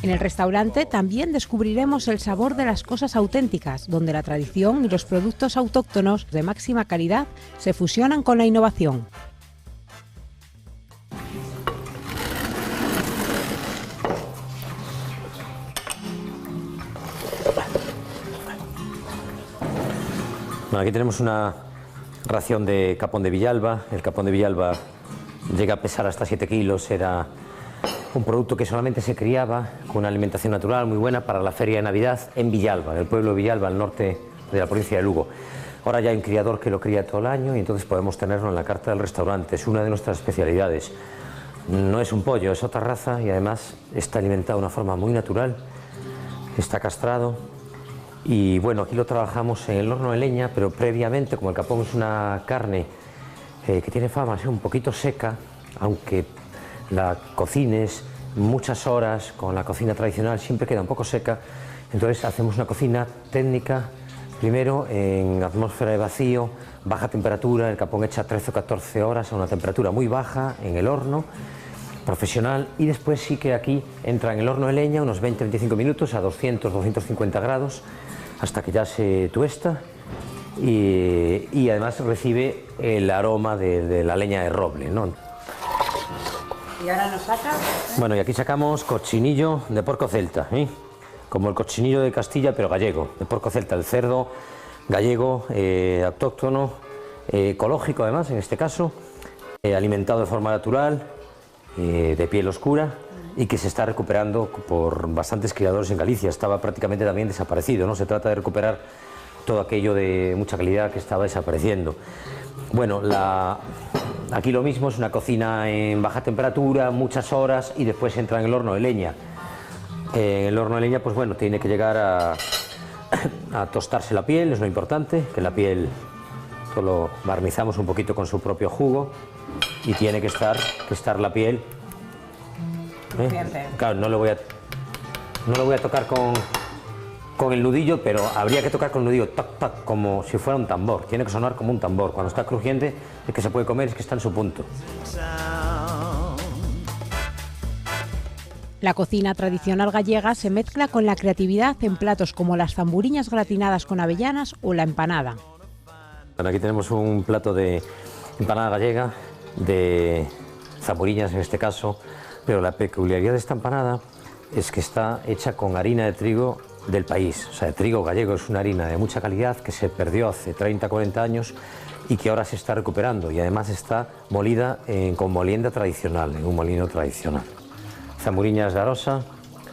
En el restaurante también descubriremos el sabor de las cosas auténticas, donde la tradición y los productos autóctonos de máxima calidad se fusionan con la innovación. Bueno, aquí tenemos una ración de capón de Villalba. El capón de Villalba llega a pesar hasta 7 kilos, era un producto que solamente se criaba con una alimentación natural muy buena para la feria de Navidad en Villalba, en el pueblo de Villalba, al norte de la provincia de Lugo. Ahora ya hay un criador que lo cría todo el año y entonces podemos tenerlo en la carta del restaurante. Es una de nuestras especialidades. No es un pollo, es otra raza y además está alimentado de una forma muy natural, está castrado. Y bueno, aquí lo trabajamos en el horno de leña, pero previamente, como el capón es una carne que tiene fama de ser un poquito seca, aunque la cocines muchas horas con la cocina tradicional, siempre queda un poco seca. Entonces hacemos una cocina técnica, primero en atmósfera de vacío, baja temperatura, el capón echa 13 o 14 horas a una temperatura muy baja en el horno profesional, y después sí que aquí entra en el horno de leña unos 20-25 minutos a 200-250 grados hasta que ya se tuesta y además recibe el aroma de la leña de roble, ¿no? ¿Y ahora nos saca? Bueno, y aquí sacamos cochinillo de porco celta, ¿eh? Como el cochinillo de Castilla, pero gallego, de porco celta, el cerdo gallego, autóctono, ecológico además, en este caso, alimentado de forma natural, de piel oscura y que se está recuperando por bastantes criadores en Galicia. Estaba prácticamente también desaparecido, ¿no? Se trata de recuperar todo aquello de mucha calidad que estaba desapareciendo. Bueno, aquí lo mismo, es una cocina en baja temperatura, muchas horas, y después entra en el horno de leña. En el horno de leña, pues bueno, tiene que llegar a tostarse la piel, es lo importante, que la piel lo barnizamos un poquito con su propio jugo y tiene que estar la piel. Claro, no lo voy a tocar con el nudillo, pero habría que tocar con el nudillo, tac, tac, como si fuera un tambor. Tiene que sonar como un tambor. Cuando está crujiente es que se puede comer, es que está en su punto. La cocina tradicional gallega se mezcla con la creatividad en platos como las zamburiñas gratinadas con avellanas o la empanada. Bueno, aquí tenemos un plato de empanada gallega, de zamburiñas en este caso, pero la peculiaridad de esta empanada es que está hecha con harina de trigo del país, o sea, de trigo gallego. Es una harina de mucha calidad que se perdió hace 30-40 años y que ahora se está recuperando, y además está molida con molienda tradicional, en un molino tradicional. Zamburiñas de arosa,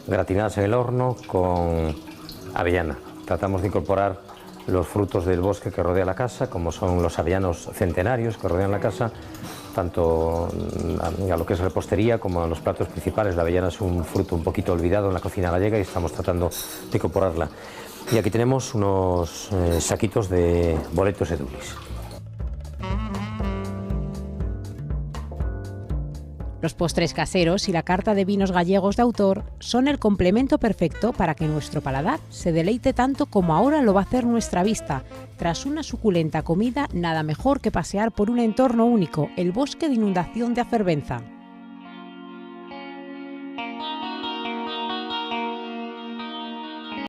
gratinadas en el horno con avellana. Tratamos de incorporar los frutos del bosque que rodea la casa, como son los avellanos centenarios que rodean la casa, tanto a lo que es repostería como a los platos principales. La avellana es un fruto un poquito olvidado en la cocina gallega y estamos tratando de incorporarla. Y aquí tenemos unos saquitos de boletos edulis. Los postres caseros y la carta de vinos gallegos de autor son el complemento perfecto para que nuestro paladar se deleite tanto como ahora lo va a hacer nuestra vista. Tras una suculenta comida, nada mejor que pasear por un entorno único, el bosque de inundación de Afervenza.